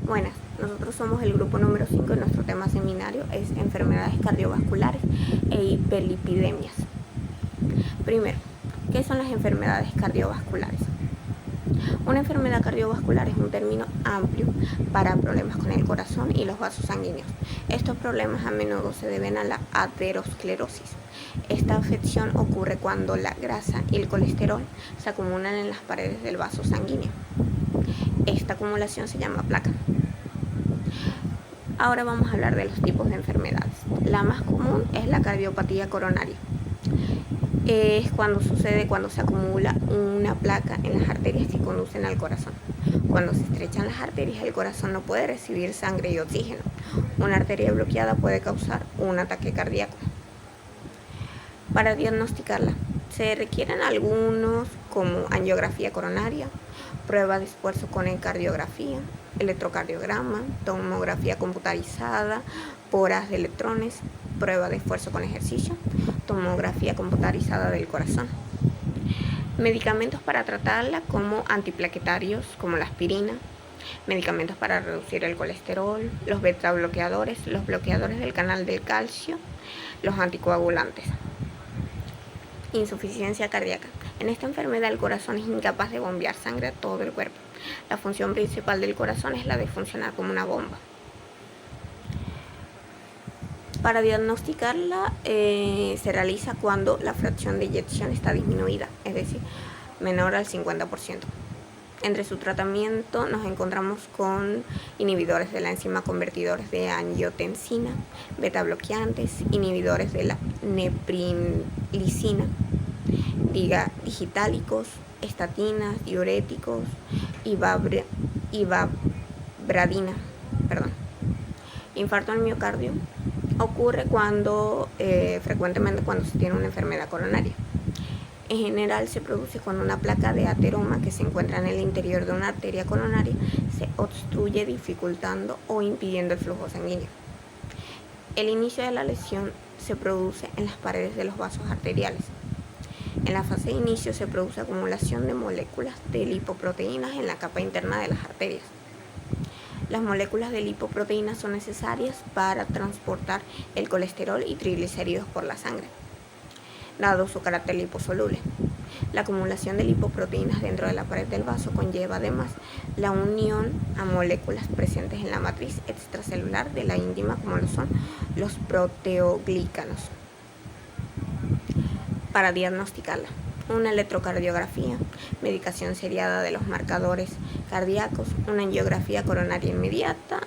Buenas, nosotros somos el grupo número 5 y nuestro tema seminario es enfermedades cardiovasculares e hiperlipidemias. Primero, ¿qué son las enfermedades cardiovasculares? Una enfermedad cardiovascular es un término amplio para problemas con el corazón y los vasos sanguíneos. Estos problemas a menudo se deben a la aterosclerosis. Esta afección ocurre cuando la grasa y el colesterol se acumulan en las paredes del vaso sanguíneo. Esta acumulación se llama placa. Ahora vamos a hablar de los tipos de enfermedades. La más común es la cardiopatía coronaria. Es cuando se acumula una placa en las arterias que conducen al corazón. Cuando se estrechan las arterias, el corazón no puede recibir sangre y oxígeno. Una arteria bloqueada puede causar un ataque cardíaco. Para diagnosticarla, se requieren algunos como angiografía coronaria, prueba de esfuerzo con ecocardiografía, electrocardiograma, tomografía computarizada, poras de electrones, prueba de esfuerzo con ejercicio, tomografía computarizada del corazón. Medicamentos para tratarla como antiplaquetarios como la aspirina, medicamentos para reducir el colesterol, los beta bloqueadores, los bloqueadores del canal del calcio, los anticoagulantes. Insuficiencia cardíaca. En esta enfermedad el corazón es incapaz de bombear sangre a todo el cuerpo. La función principal del corazón es la de funcionar como una bomba. Para diagnosticarla se realiza cuando la fracción de eyección está disminuida, es decir, menor al 50%. Entre su tratamiento nos encontramos con inhibidores de la enzima convertidores de angiotensina, beta bloqueantes, inhibidores de la neprilicina, digitálicos, estatinas, diuréticos, ivabradina. Infarto al miocardio ocurre frecuentemente cuando se tiene una enfermedad coronaria. En general se produce cuando una placa de ateroma que se encuentra en el interior de una arteria coronaria se obstruye, dificultando o impidiendo el flujo sanguíneo. El inicio de la lesión se produce en las paredes de los vasos arteriales. En la fase de inicio se produce acumulación de moléculas de lipoproteínas en la capa interna de las arterias. Las moléculas de lipoproteínas son necesarias para transportar el colesterol y triglicéridos por la sangre, dado su carácter liposoluble. La acumulación de lipoproteínas dentro de la pared del vaso conlleva además la unión a moléculas presentes en la matriz extracelular de la íntima, como lo son los proteoglicanos. Para diagnosticarla, una electrocardiografía, medicación seriada de los marcadores cardíacos, una angiografía coronaria inmediata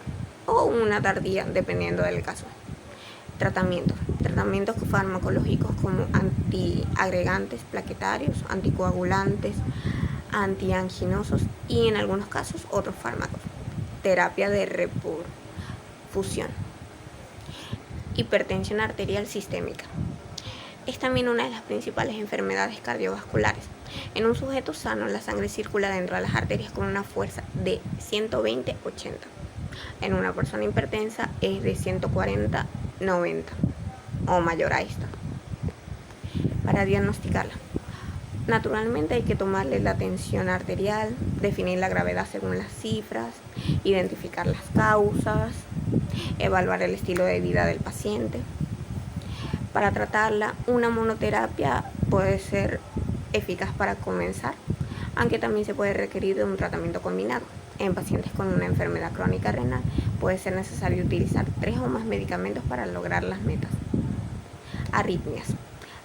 o una tardía, dependiendo del caso. Tratamientos farmacológicos como antiagregantes plaquetarios, anticoagulantes, antianginosos y en algunos casos otros fármacos. Terapia de reperfusión. Hipertensión arterial sistémica. Es también una de las principales enfermedades cardiovasculares. En un sujeto sano, la sangre circula dentro de las arterias con una fuerza de 120-80. En una persona hipertensa es de 140-90 o mayor a esta. Para diagnosticarla, naturalmente hay que tomarle la tensión arterial, definir la gravedad según las cifras, identificar las causas, evaluar el estilo de vida del paciente. Para tratarla, una monoterapia puede ser eficaz para comenzar, aunque también se puede requerir de un tratamiento combinado. En pacientes con una enfermedad crónica renal puede ser necesario utilizar 3 o más medicamentos para lograr las metas. Arritmias.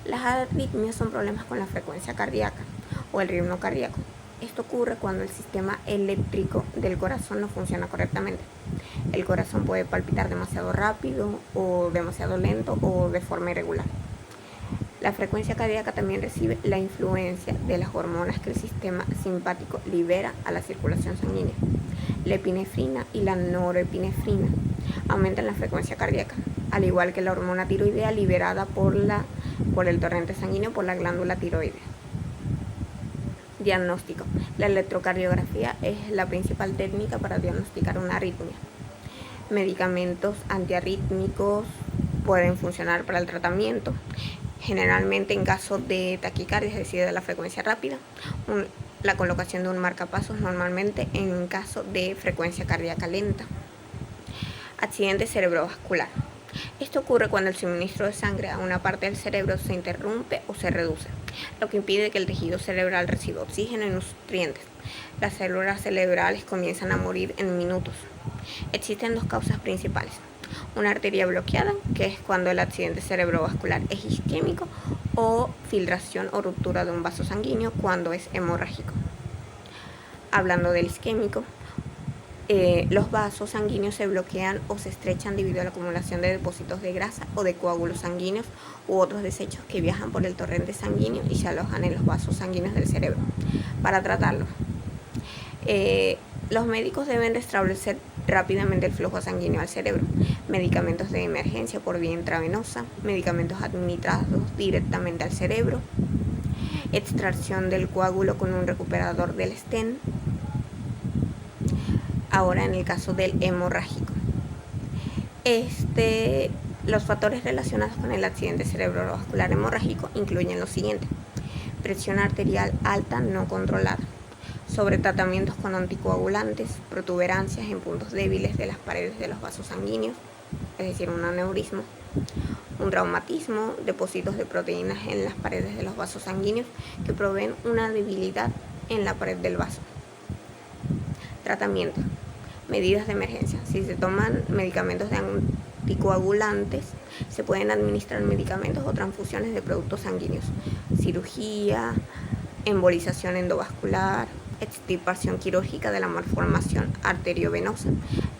Las arritmias son problemas con la frecuencia cardíaca o el ritmo cardíaco. Esto ocurre cuando el sistema eléctrico del corazón no funciona correctamente. El corazón puede palpitar demasiado rápido o demasiado lento o de forma irregular. La frecuencia cardíaca también recibe la influencia de las hormonas que el sistema simpático libera a la circulación sanguínea. La epinefrina y la norepinefrina aumentan la frecuencia cardíaca, al igual que la hormona tiroidea liberada por el torrente sanguíneo por la glándula tiroidea. Diagnóstico. La electrocardiografía es la principal técnica para diagnosticar una arritmia. Medicamentos antiarrítmicos pueden funcionar para el tratamiento. Generalmente en caso de taquicardia, es decir, de la frecuencia rápida, la colocación de un marcapasos normalmente en caso de frecuencia cardíaca lenta. Accidente cerebrovascular. Esto ocurre cuando el suministro de sangre a una parte del cerebro se interrumpe o se reduce, lo que impide que el tejido cerebral reciba oxígeno y nutrientes. Las células cerebrales comienzan a morir en minutos. Existen dos causas principales: una arteria bloqueada, que es cuando el accidente cerebrovascular es isquémico, o filtración o ruptura de un vaso sanguíneo cuando es hemorrágico. Hablando del isquémico, los vasos sanguíneos se bloquean o se estrechan debido a la acumulación de depósitos de grasa o de coágulos sanguíneos u otros desechos que viajan por el torrente sanguíneo y se alojan en los vasos sanguíneos del cerebro. Para tratarlo, los médicos deben restablecer rápidamente el flujo sanguíneo al cerebro, medicamentos de emergencia por vía intravenosa, medicamentos administrados directamente al cerebro, extracción del coágulo con un recuperador del stent. Ahora, en el caso del hemorrágico, los factores relacionados con el accidente cerebrovascular hemorrágico incluyen lo siguiente: presión arterial alta no controlada, sobretratamientos con anticoagulantes, protuberancias en puntos débiles de las paredes de los vasos sanguíneos, es decir, un aneurisma, un traumatismo, depósitos de proteínas en las paredes de los vasos sanguíneos que proveen una debilidad en la pared del vaso. Tratamiento. Medidas de emergencia. Si se toman medicamentos de anticoagulantes, se pueden administrar medicamentos o transfusiones de productos sanguíneos. Cirugía, embolización endovascular, extirpación quirúrgica de la malformación arteriovenosa,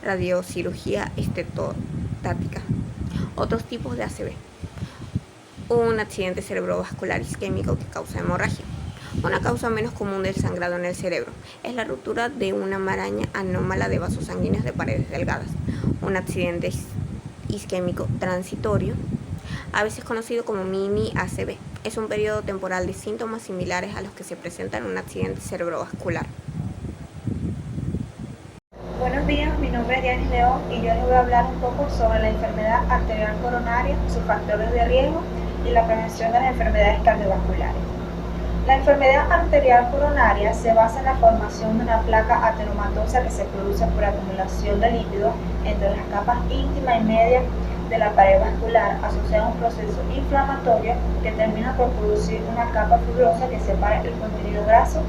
radiocirugía estetóstática. Otros tipos de ACV. Un accidente cerebrovascular isquémico que causa hemorragia. Una causa menos común del sangrado en el cerebro es la ruptura de una maraña anómala de vasos sanguíneos de paredes delgadas. Un accidente isquémico transitorio, a veces conocido como mini ACV, es un periodo temporal de síntomas similares a los que se presentan en un accidente cerebrovascular. Buenos días, mi nombre es Dianis León y yo les voy a hablar un poco sobre la enfermedad arterial coronaria, sus factores de riesgo y la prevención de las enfermedades cardiovasculares. La enfermedad arterial coronaria se basa en la formación de una placa ateromatosa que se produce por acumulación de lípidos entre las capas íntima y media de la pared vascular, asociada a un proceso inflamatorio que termina por producir una capa fibrosa que separa el contenido graso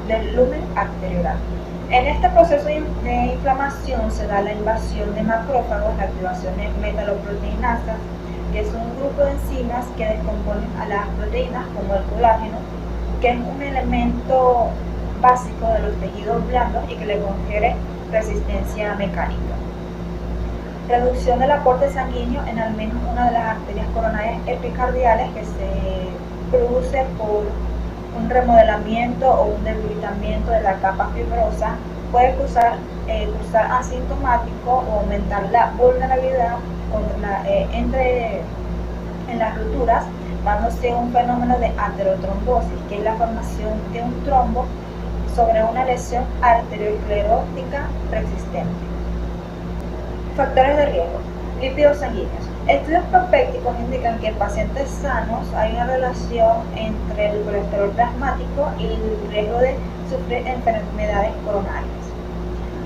del lumen arteriolar. En este proceso de inflamación se da la invasión de macrófagos, la activación de metaloproteinasas, que es un grupo de enzimas que descomponen a las proteínas, como el colágeno, que es un elemento básico de los tejidos blandos y que le confiere resistencia mecánica. Reducción del aporte sanguíneo en al menos una de las arterias coronarias epicardiales, que se produce por un remodelamiento o un debilitamiento de la capa fibrosa, puede cursar asintomático o aumentar la vulnerabilidad en las rupturas, dándose un fenómeno de aterotrombosis, que es la formación de un trombo sobre una lesión arteriosclerótica persistente. Factores de riesgo. Lípidos sanguíneos. Estudios prospécticos indican que en pacientes sanos hay una relación entre el colesterol plasmático y el riesgo de sufrir enfermedades coronarias.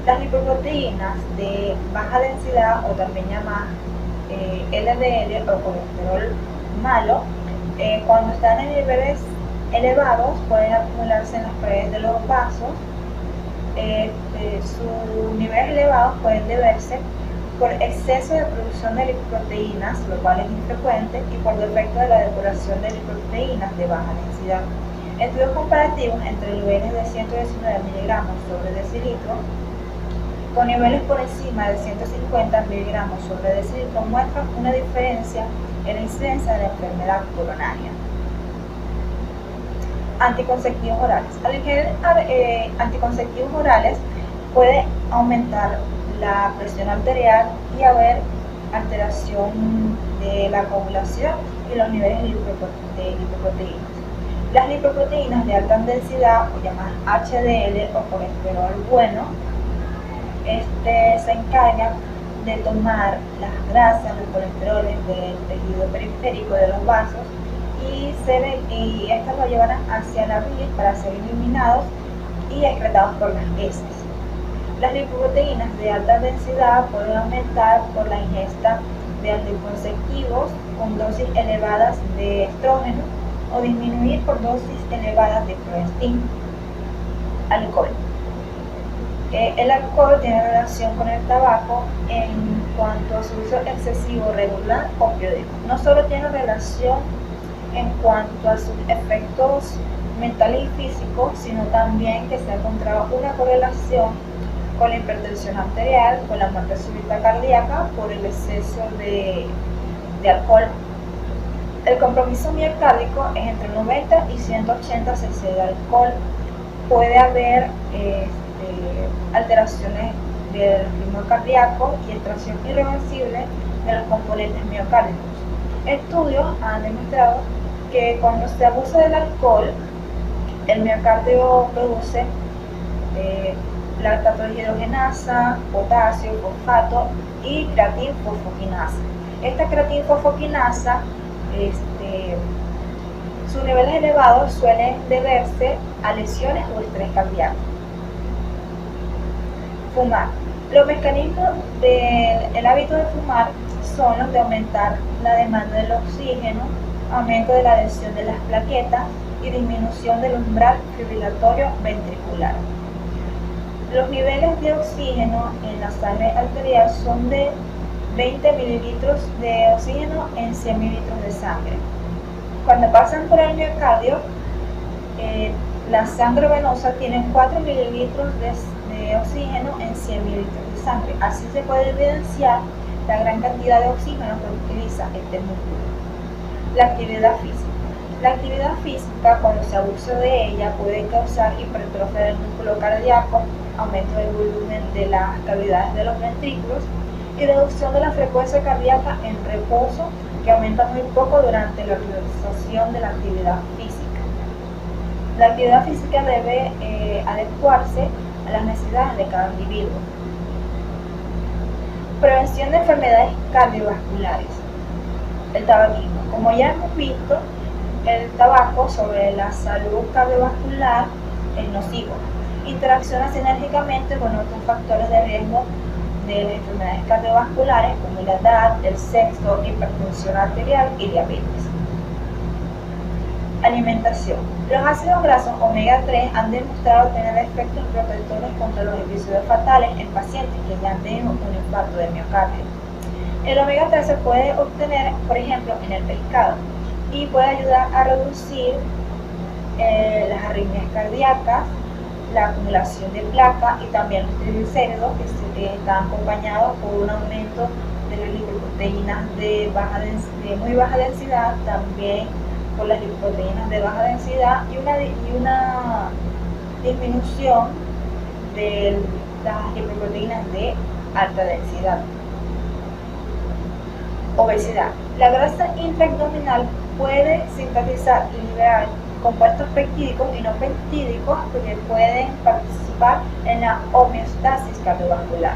Las lipoproteínas de baja densidad, o también llamadas LDL o colesterol malo, cuando están en niveles elevados pueden acumularse en las paredes de los vasos. Sus niveles elevados pueden deberse por exceso de producción de lipoproteínas, lo cual es infrecuente, y por defecto de la depuración de lipoproteínas de baja densidad. Estudios comparativos entre niveles de 119 miligramos sobre decilitro con niveles por encima de 150 miligramos sobre decilitro muestran una diferencia en la incidencia de la enfermedad coronaria. Anticonceptivos orales. Al ingerir anticonceptivos orales puede aumentar la presión arterial y haber alteración de la coagulación y los niveles de lipoproteínas. Las lipoproteínas de alta densidad, o llamadas HDL o colesterol bueno, se encargan de tomar las grasas, los colesteroles del tejido periférico de los vasos y estas lo llevarán hacia la bilis para ser eliminados y excretados por las heces. Las lipoproteínas de alta densidad pueden aumentar por la ingesta de anticonceptivos con dosis elevadas de estrógeno o disminuir por dosis elevadas de progestina. Alcohol. El alcohol tiene relación con el tabaco en cuanto a su uso excesivo, regular o periódico. No solo tiene relación en cuanto a sus efectos mentales y físicos, sino también que se ha encontrado una correlación con la hipertensión arterial, con la muerte súbita cardíaca por el exceso de alcohol. El compromiso miocárdico es entre 90 y 180 cc de alcohol. Puede haber alteraciones del ritmo cardíaco y extracción irreversible de los componentes miocárdicos. Estudios han demostrado que cuando se abusa del alcohol, el miocardio produce lactato deshidrogenasa, potasio, fosfato y creatinfosfoquinasa. Esta creatinfosfoquinasa, sus niveles elevados suelen deberse a lesiones o estrés cardíaco. Fumar. Los mecanismos del hábito de fumar son los de aumentar la demanda del oxígeno, aumento de la adhesión de las plaquetas y disminución del umbral fibrilatorio ventricular. Los niveles de oxígeno en la sangre arterial son de 20 mililitros de oxígeno en 100 mililitros de sangre. Cuando pasan por el miocardio, la sangre venosa tiene 4 mililitros de oxígeno en 100 mililitros de sangre. Así se puede evidenciar la gran cantidad de oxígeno que utiliza este músculo. La actividad física. La actividad física, cuando se abusa de ella, puede causar hipertrofia del músculo cardíaco, aumento del volumen de las cavidades de los ventrículos y reducción de la frecuencia cardíaca en reposo, que aumenta muy poco durante la realización de la actividad física. La actividad física debe adecuarse a las necesidades de cada individuo. Prevención de enfermedades cardiovasculares. El tabaquismo. Como ya hemos visto, el tabaco sobre la salud cardiovascular es nocivo. Interacciona sinérgicamente con otros factores de riesgo de las enfermedades cardiovasculares como la edad, el sexo, hipertensión arterial y diabetes. Alimentación. Los ácidos grasos omega 3 han demostrado tener efectos protectores contra los episodios fatales en pacientes que ya han tenido un infarto de miocardio. El omega 3 se puede obtener, por ejemplo, en el pescado y puede ayudar a reducir las arritmias cardíacas, la acumulación de placa y también los triglicéridos que están acompañados por un aumento de las lipoproteínas de muy baja densidad, también por las lipoproteínas de baja densidad y una disminución de las lipoproteínas de alta densidad. Obesidad. La grasa intraabdominal puede sintetizar y liberar compuestos peptídicos y no peptídicos que pueden participar en la homeostasis cardiovascular.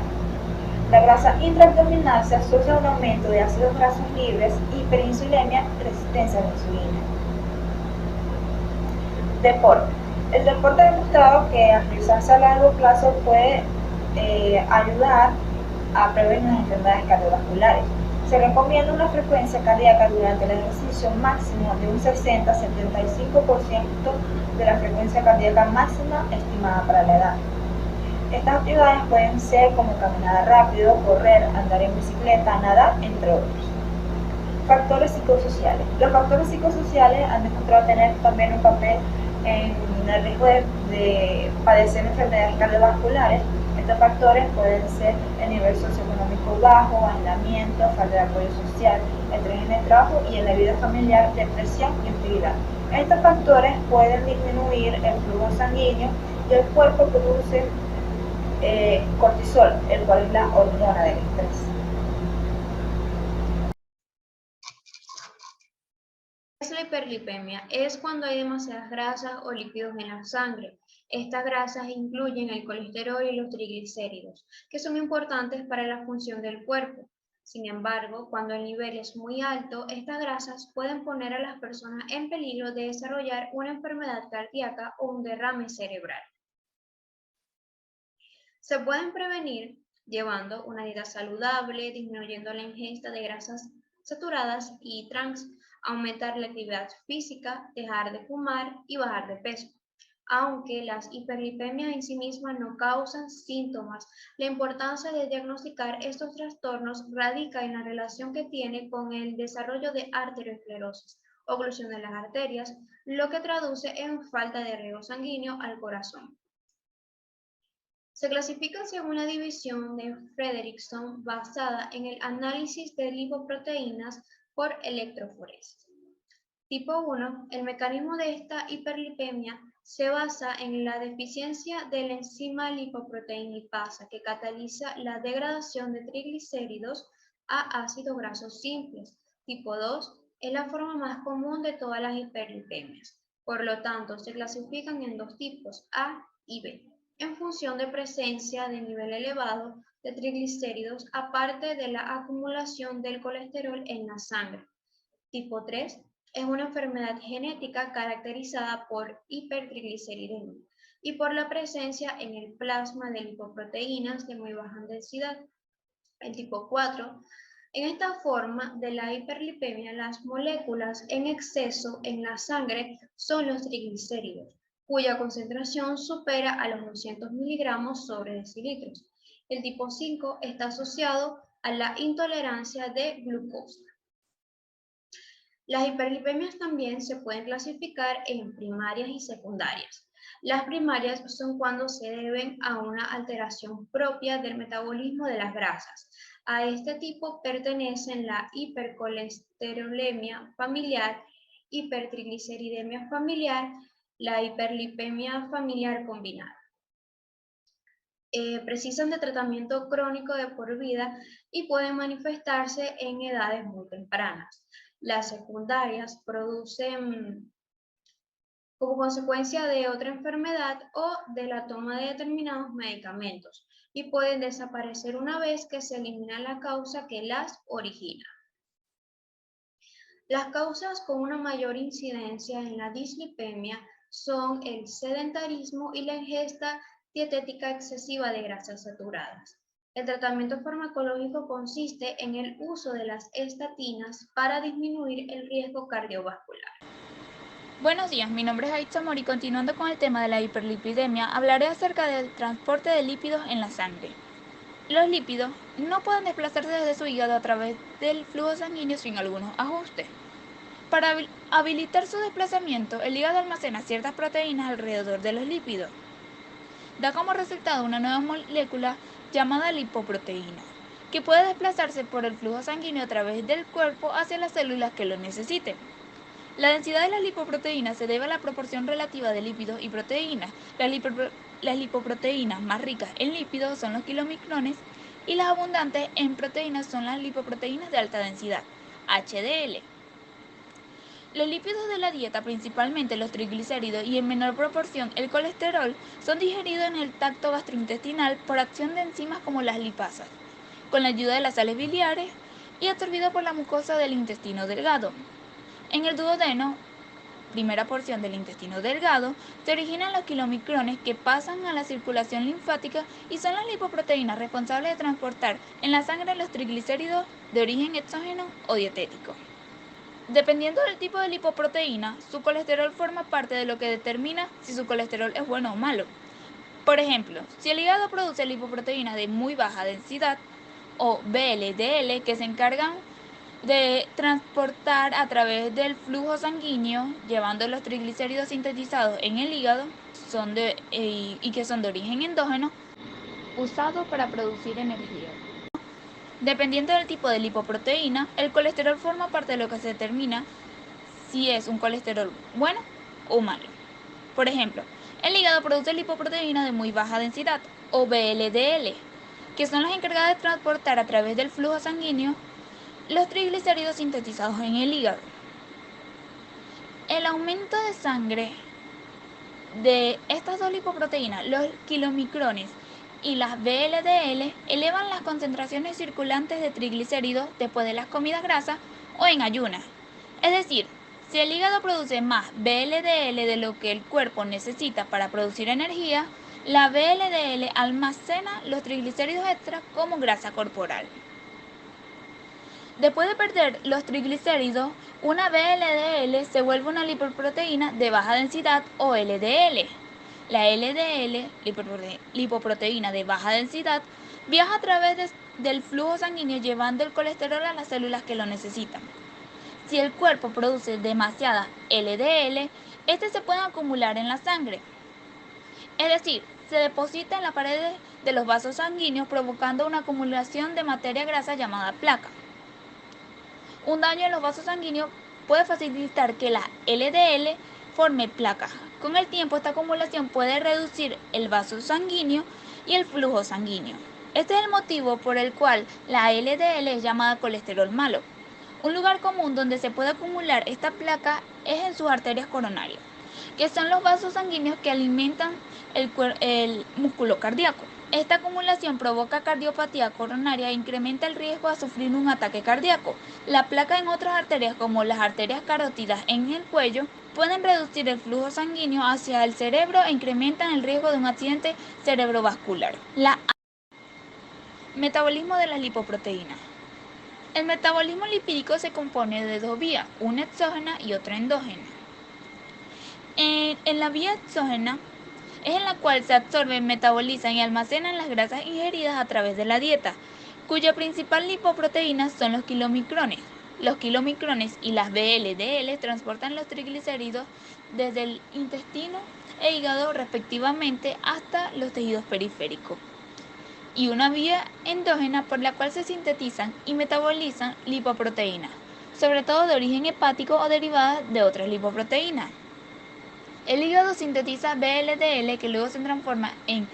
La grasa intraabdominal se asocia a un aumento de ácidos grasos libres, hiperinsulemia y resistencia a la insulina. Deporte. El deporte ha demostrado que al realizarse a largo plazo puede ayudar a prevenir las enfermedades cardiovasculares. Se recomienda una frecuencia cardíaca durante el ejercicio máximo de un 60-75% de la frecuencia cardíaca máxima estimada para la edad. Estas actividades pueden ser como caminar rápido, correr, andar en bicicleta, nadar, entre otros. Factores psicosociales. Los factores psicosociales han demostrado tener también un papel en el riesgo de padecer enfermedades cardiovasculares. Estos factores pueden ser el nivel socioeconómico bajo, aislamiento, falta de apoyo social, estrés en el trabajo y en la vida familiar, depresión y hostilidad. Estos factores pueden disminuir el flujo sanguíneo y el cuerpo produce cortisol, el cual es la hormona del estrés. ¿Qué es la hiperlipemia? Es cuando hay demasiadas grasas o lípidos en la sangre. Estas grasas incluyen el colesterol y los triglicéridos, que son importantes para la función del cuerpo. Sin embargo, cuando el nivel es muy alto, estas grasas pueden poner a las personas en peligro de desarrollar una enfermedad cardíaca o un derrame cerebral. Se pueden prevenir llevando una dieta saludable, disminuyendo la ingesta de grasas saturadas y trans, aumentar la actividad física, dejar de fumar y bajar de peso. Aunque las hiperlipemias en sí mismas no causan síntomas, la importancia de diagnosticar estos trastornos radica en la relación que tiene con el desarrollo de arteriosclerosis, oclusión de las arterias, lo que traduce en falta de riego sanguíneo al corazón. Se clasifican según la división de Fredrickson basada en el análisis de lipoproteínas por electroforesis. Tipo 1. El mecanismo de esta hiperlipemia se basa en la deficiencia de la enzima lipoproteinipasa que cataliza la degradación de triglicéridos a ácidos grasos simples. Tipo 2. Es la forma más común de todas las hiperlipemias. Por lo tanto, se clasifican en dos tipos, A y B, en función de presencia de nivel elevado de triglicéridos, aparte de la acumulación del colesterol en la sangre. Tipo 3 es una enfermedad genética caracterizada por hipertrigliceridemia y por la presencia en el plasma de lipoproteínas de muy baja densidad. El tipo 4, en esta forma de la hiperlipemia, las moléculas en exceso en la sangre son los triglicéridos, cuya concentración supera a los 200 miligramos sobre decilitros. El tipo 5 está asociado a la intolerancia de glucosa. Las hiperlipemias también se pueden clasificar en primarias y secundarias. Las primarias son cuando se deben a una alteración propia del metabolismo de las grasas. A este tipo pertenecen la hipercolesterolemia familiar, hipertrigliceridemia familiar, la hiperlipemia familiar combinada. Precisan de tratamiento crónico de por vida y pueden manifestarse en edades muy tempranas. Las secundarias producen como consecuencia de otra enfermedad o de la toma de determinados medicamentos y pueden desaparecer una vez que se elimina la causa que las origina. Las causas con una mayor incidencia en la dislipemia son el sedentarismo y la ingesta dietética excesiva de grasas saturadas. El tratamiento farmacológico consiste en el uso de las estatinas para disminuir el riesgo cardiovascular. Buenos días, mi nombre es Aitza Mori y continuando con el tema de la hiperlipidemia, hablaré acerca del transporte de lípidos en la sangre. Los lípidos no pueden desplazarse desde su hígado a través del flujo sanguíneo sin algunos ajustes. Para habilitar su desplazamiento, el hígado almacena ciertas proteínas alrededor de los lípidos. Da como resultado una nueva molécula llamada lipoproteína, que puede desplazarse por el flujo sanguíneo a través del cuerpo hacia las células que lo necesiten. La densidad de las lipoproteínas se debe a la proporción relativa de lípidos y proteínas. Las lipoproteínas más ricas en lípidos son los kilomicrones y las abundantes en proteínas son las lipoproteínas de alta densidad, HDL. Los lípidos de la dieta, principalmente los triglicéridos y en menor proporción el colesterol, son digeridos en el tracto gastrointestinal por acción de enzimas como las lipasas, con la ayuda de las sales biliares y absorbidos por la mucosa del intestino delgado. En el duodeno, primera porción del intestino delgado, se originan los kilomicrones que pasan a la circulación linfática y son las lipoproteínas responsables de transportar en la sangre los triglicéridos de origen exógeno o dietético. Dependiendo del tipo de lipoproteína, su colesterol forma parte de lo que determina si su colesterol es bueno o malo. Por ejemplo, si el hígado produce lipoproteínas de muy baja densidad o VLDL que se encargan de transportar a través del flujo sanguíneo, llevando los triglicéridos sintetizados en el hígado y que son de origen endógeno, usados para producir energía. Dependiendo del tipo de lipoproteína, el colesterol forma parte de lo que se determina si es un colesterol bueno o malo. Por ejemplo, el hígado produce lipoproteínas de muy baja densidad, o VLDL, que son las encargadas de transportar a través del flujo sanguíneo los triglicéridos sintetizados en el hígado. El aumento de sangre de estas dos lipoproteínas, los kilomicrones y las VLDL elevan las concentraciones circulantes de triglicéridos después de las comidas grasas o en ayunas. Es decir, si el hígado produce más VLDL de lo que el cuerpo necesita para producir energía, la VLDL almacena los triglicéridos extras como grasa corporal. Después de perder los triglicéridos, una VLDL se vuelve una lipoproteína de baja densidad o LDL. La LDL, lipoproteína de baja densidad, viaja a través del flujo sanguíneo llevando el colesterol a las células que lo necesitan. Si el cuerpo produce demasiada LDL, este se puede acumular en la sangre. Es decir, se deposita en las paredes de los vasos sanguíneos provocando una acumulación de materia grasa llamada placa. Un daño en los vasos sanguíneos puede facilitar que la LDL forme placas. Con el tiempo, esta acumulación puede reducir el vaso sanguíneo y el flujo sanguíneo. Este es el motivo por el cual la LDL es llamada colesterol malo. Un lugar común donde se puede acumular esta placa es en sus arterias coronarias, que son los vasos sanguíneos que alimentan el músculo cardíaco. Esta acumulación provoca cardiopatía coronaria e incrementa el riesgo a sufrir un ataque cardíaco. La placa en otras arterias, como las arterias carótidas en el cuello, pueden reducir el flujo sanguíneo hacia el cerebro e incrementan el riesgo de un accidente cerebrovascular. Metabolismo de las lipoproteínas. El metabolismo lipídico se compone de dos vías, una exógena y otra endógena. En la vía exógena es en la cual se absorben, metabolizan y almacenan las grasas ingeridas a través de la dieta, cuya principal lipoproteína son los kilomicrones. Los kilomicrones y las VLDL transportan los triglicéridos desde el intestino e hígado respectivamente hasta los tejidos periféricos. Y una vía endógena por la cual se sintetizan y metabolizan lipoproteínas, sobre todo de origen hepático o derivadas de otras lipoproteínas. El hígado sintetiza VLDL que luego se transforma en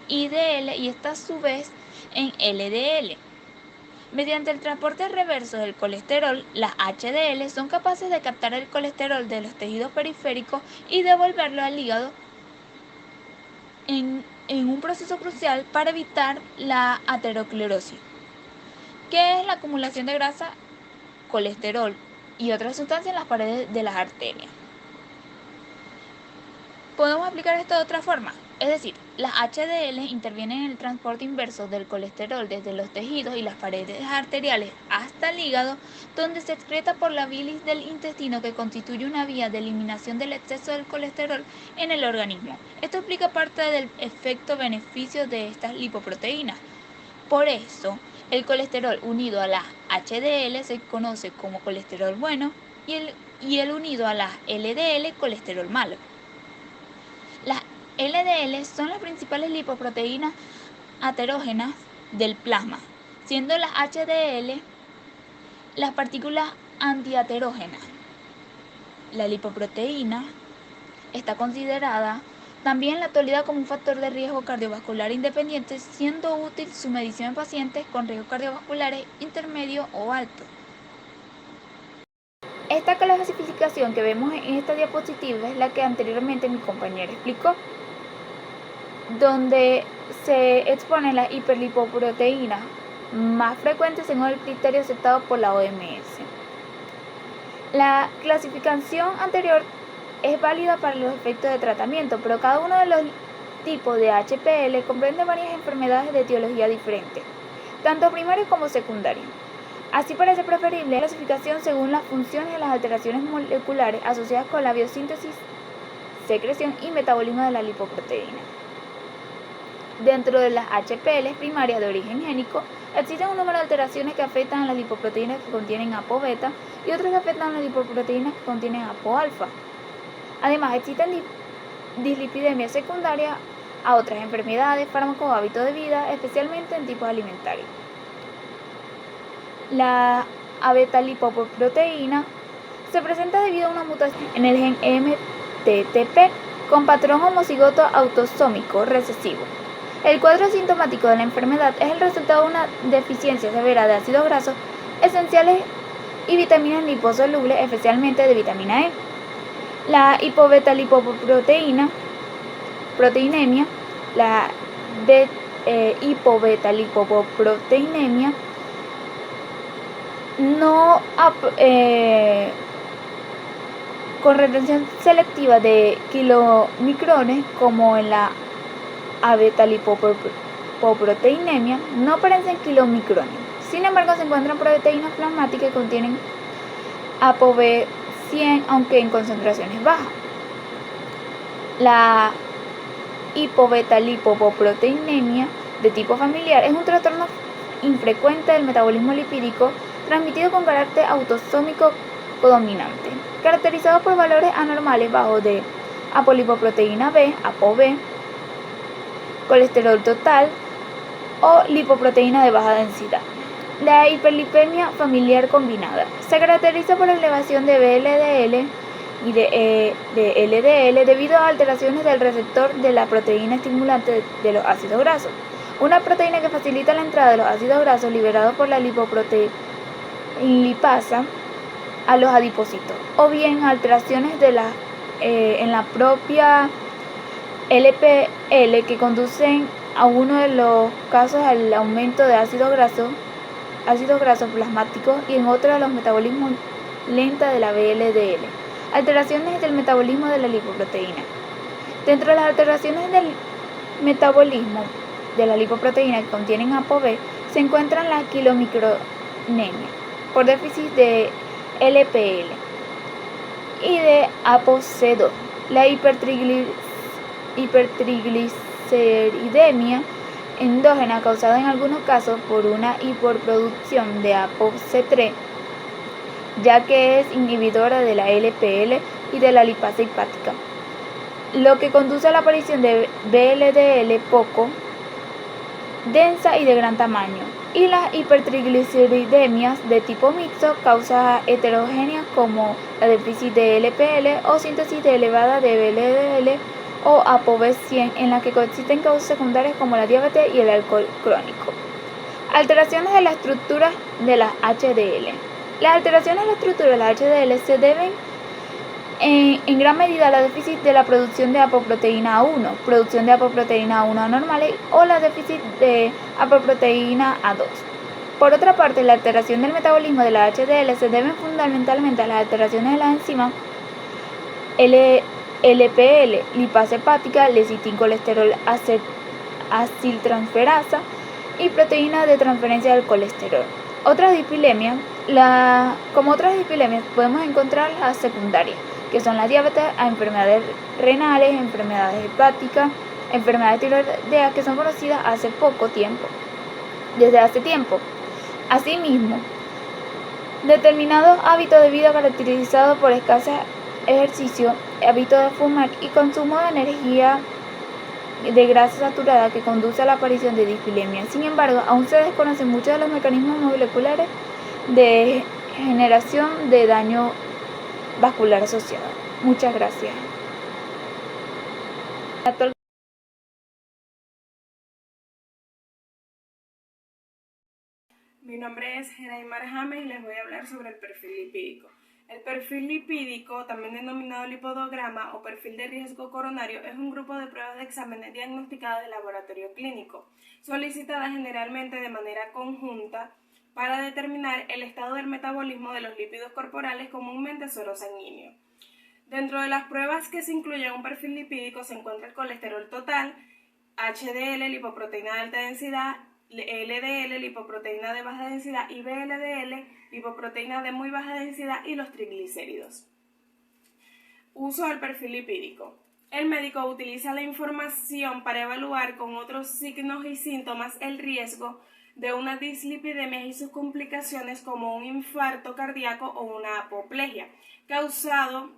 IDL y esta a su vez en LDL. Mediante el transporte reverso del colesterol, las HDL son capaces de captar el colesterol de los tejidos periféricos y devolverlo al hígado en un proceso crucial para evitar la aterosclerosis, que es la acumulación de grasa, colesterol y otras sustancias en las paredes de las arterias. Podemos aplicar esto de otra forma, es decir, las HDL intervienen en el transporte inverso del colesterol desde los tejidos y las paredes arteriales hasta el hígado, donde se excreta por la bilis del intestino, que constituye una vía de eliminación del exceso del colesterol en el organismo. Esto explica parte del efecto beneficio de estas lipoproteínas. Por eso, el colesterol unido a las HDL se conoce como colesterol bueno y el unido a las LDL colesterol malo. Las LDL son las principales lipoproteínas aterógenas del plasma, siendo las HDL las partículas antiaterógenas. La lipoproteína está considerada también en la actualidad como un factor de riesgo cardiovascular independiente, siendo útil su medición en pacientes con riesgos cardiovasculares intermedio o alto. Esta clasificación que vemos en esta diapositiva es la que anteriormente mi compañera explicó, donde se exponen las hiperlipoproteínas más frecuentes según el criterio aceptado por la OMS. La clasificación anterior es válida para los efectos de tratamiento, pero cada uno de los tipos de HPL comprende varias enfermedades de etiología diferente, tanto primarias como secundarias. Así parece preferible la clasificación según las funciones de las alteraciones moleculares asociadas con la biosíntesis, secreción y metabolismo de la lipoproteína. Dentro de las HPL primarias de origen génico, existen un número de alteraciones que afectan a las lipoproteínas que contienen ApoBeta y otras que afectan a las lipoproteínas que contienen ApoAlfa. Además, existen dislipidemias secundarias a otras enfermedades, fármacos o hábitos de vida, especialmente en tipos alimentarios. La abeta-lipoproteína se presenta debido a una mutación en el gen MTTP con patrón homocigoto autosómico recesivo. El cuadro sintomático de la enfermedad es el resultado de una deficiencia severa de ácidos grasos esenciales y vitaminas liposolubles, especialmente de vitamina E. La hipoveta-lipoproteína, proteinemia, la hipobetalipopproteinemia con retención selectiva de kilomicrones, como en la abetalipoproteinemia, no aparecen en kilomicrones. Sin embargo, se encuentran proteínas plasmáticas que contienen ApoB100, aunque en concentraciones bajas. La hipobetalipopproteinemia de tipo familiar es un trastorno infrecuente del metabolismo lipídico transmitido con carácter autosómico dominante, caracterizado por valores anormales bajos de apolipoproteína B, ApoB, colesterol total o lipoproteína de baja densidad. La hiperlipemia familiar combinada se caracteriza por la elevación de VLDL y de LDL debido a alteraciones del receptor de la proteína estimulante de los ácidos grasos, una proteína que facilita la entrada de los ácidos grasos liberados por la lipasa a los adipocitos, o bien alteraciones en la propia LPL que conducen a uno de los casos al aumento de ácidos grasos plasmáticos y en otro a los metabolismos lenta de la VLDL. Alteraciones del metabolismo de la lipoproteína. Dentro de las alteraciones del metabolismo de la lipoproteína que contienen ApoB se encuentran la kilomicronemia por déficit de LPL y de ApoC2, la hipertrigliceridemia endógena causada en algunos casos por una hiperproducción de ApoC3, ya que es inhibidora de la LPL y de la lipasa hepática, lo que conduce a la aparición de VLDL poco densa y de gran tamaño, y las hipertrigliceridemias de tipo mixto, causas heterogéneas como la déficit de LPL o síntesis de elevada de VLDL o ApoB100, en la que coexisten causas secundarias como la diabetes y el alcohol crónico. Alteraciones de la estructura de la HDL. Las alteraciones de la estructura de la HDL se deben en gran medida a la déficit de la producción de apoproteína A1, producción de apoproteína A1 anormales o la déficit de apoproteína A2. Por otra parte, la alteración del metabolismo de la HDL se debe fundamentalmente a las alteraciones de las enzimas LPL, lipasa hepática, lecitincolesterol aciltransferasa y proteína de transferencia del colesterol. Como otras dispilemias, podemos encontrar las secundarias, que son la diabetes, a enfermedades renales, enfermedades hepáticas, enfermedades tiroideas, que son conocidas desde hace tiempo. Asimismo, determinados hábitos de vida caracterizados por escaso ejercicio, hábito de fumar y consumo de energía de grasa saturada que conduce a la aparición de disfilemia. Sin embargo, aún se desconocen muchos de los mecanismos moleculares de generación de daño vascular asociado. Muchas gracias. Mi nombre es Genaimar James y les voy a hablar sobre el perfil lipídico. El perfil lipídico, también denominado lipodograma o perfil de riesgo coronario, es un grupo de pruebas de exámenes diagnosticadas de laboratorio clínico, solicitadas generalmente de manera conjunta para determinar el estado del metabolismo de los lípidos corporales, comúnmente suero sanguíneo. Dentro de las pruebas que se incluyen en un perfil lipídico se encuentra el colesterol total, HDL, lipoproteína de alta densidad, LDL, lipoproteína de baja densidad, y VLDL, lipoproteína de muy baja densidad, y los triglicéridos. Uso del perfil lipídico. El médico utiliza la información para evaluar con otros signos y síntomas el riesgo de una dislipidemia y sus complicaciones, como un infarto cardíaco o una apoplejia, causado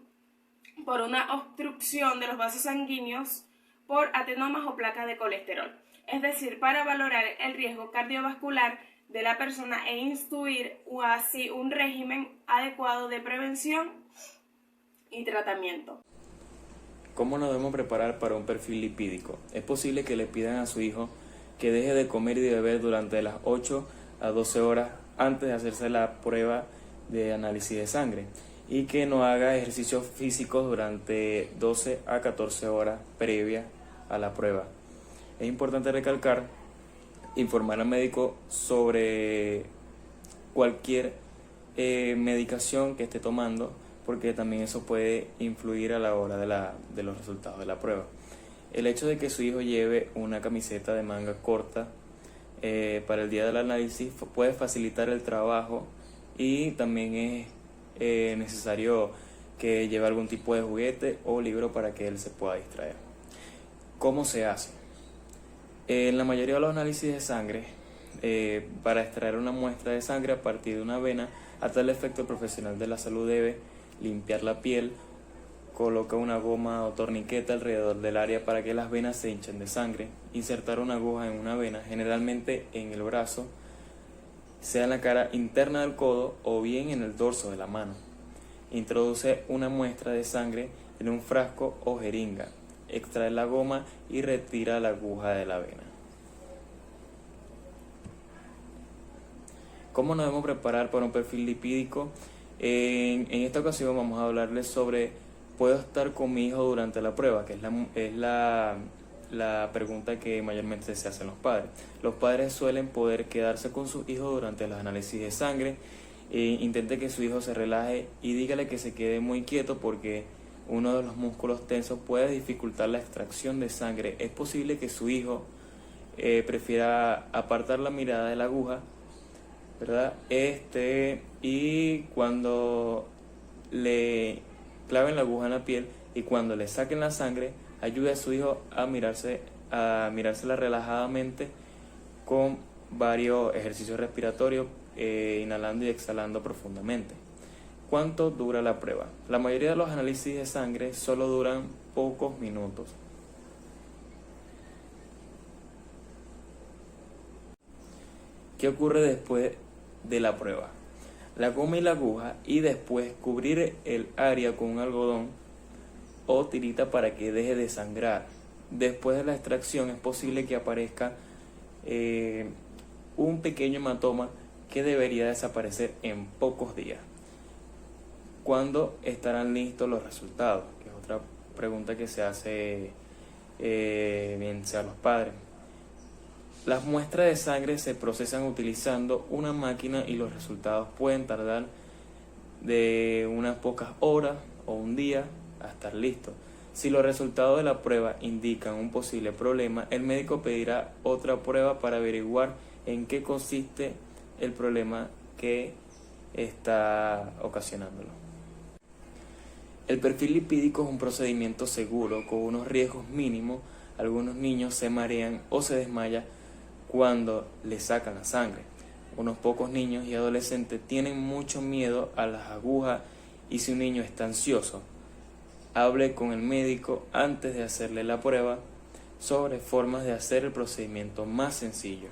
por una obstrucción de los vasos sanguíneos por adenomas o placas de colesterol. Es decir, para valorar el riesgo cardiovascular de la persona e instituir así un régimen adecuado de prevención y tratamiento. ¿Cómo nos debemos preparar para un perfil lipídico? Es posible que le pidan a su hijo que deje de comer y de beber durante las 8 a 12 horas antes de hacerse la prueba de análisis de sangre y que no haga ejercicios físicos durante 12 a 14 horas previas a la prueba. Es importante recalcar informar al médico sobre cualquier medicación que esté tomando, porque también eso puede influir a la hora de los resultados de la prueba. El hecho de que su hijo lleve una camiseta de manga corta para el día del análisis puede facilitar el trabajo, y también es necesario que lleve algún tipo de juguete o libro para que él se pueda distraer. ¿Cómo se hace? En la mayoría de los análisis de sangre, para extraer una muestra de sangre a partir de una vena, a tal efecto el profesional de la salud debe limpiar la piel, coloca una goma o torniquete alrededor del área para que las venas se hinchen de sangre, insertar una aguja en una vena, generalmente en el brazo, sea en la cara interna del codo o bien en el dorso de la mano. Introduce una muestra de sangre en un frasco o jeringa, extrae la goma y retira la aguja de la vena. ¿Cómo nos debemos preparar para un perfil lipídico? En esta ocasión vamos a hablarles sobre ¿puedo estar con mi hijo durante la prueba? Que es la pregunta que mayormente se hacen los padres. Los padres suelen poder quedarse con sus hijos durante los análisis de sangre. Intente que su hijo se relaje y dígale que se quede muy quieto, porque uno de los músculos tensos puede dificultar la extracción de sangre. Es posible que su hijo prefiera apartar la mirada de la aguja, ¿verdad? Y cuando le claven la aguja en la piel y cuando le saquen la sangre, ayude a su hijo a mirársela relajadamente con varios ejercicios respiratorios, inhalando y exhalando profundamente. ¿Cuánto dura la prueba? La mayoría de los análisis de sangre solo duran pocos minutos. ¿Qué ocurre después de la prueba? La goma y la aguja, y después cubrir el área con un algodón o tirita para que deje de sangrar. Después de la extracción es posible que aparezca un pequeño hematoma que debería desaparecer en pocos días. ¿Cuándo estarán listos los resultados? Que es otra pregunta que se hace bien sea los padres. Las muestras de sangre se procesan utilizando una máquina y los resultados pueden tardar de unas pocas horas o un día a estar listos. Si los resultados de la prueba indican un posible problema, el médico pedirá otra prueba para averiguar en qué consiste el problema que está ocasionándolo. El perfil lipídico es un procedimiento seguro con unos riesgos mínimos. Algunos niños se marean o se desmayan cuando le sacan la sangre. Unos pocos niños y adolescentes tienen mucho miedo a las agujas, y si un niño está ansioso, hable con el médico antes de hacerle la prueba sobre formas de hacer el procedimiento más sencillo.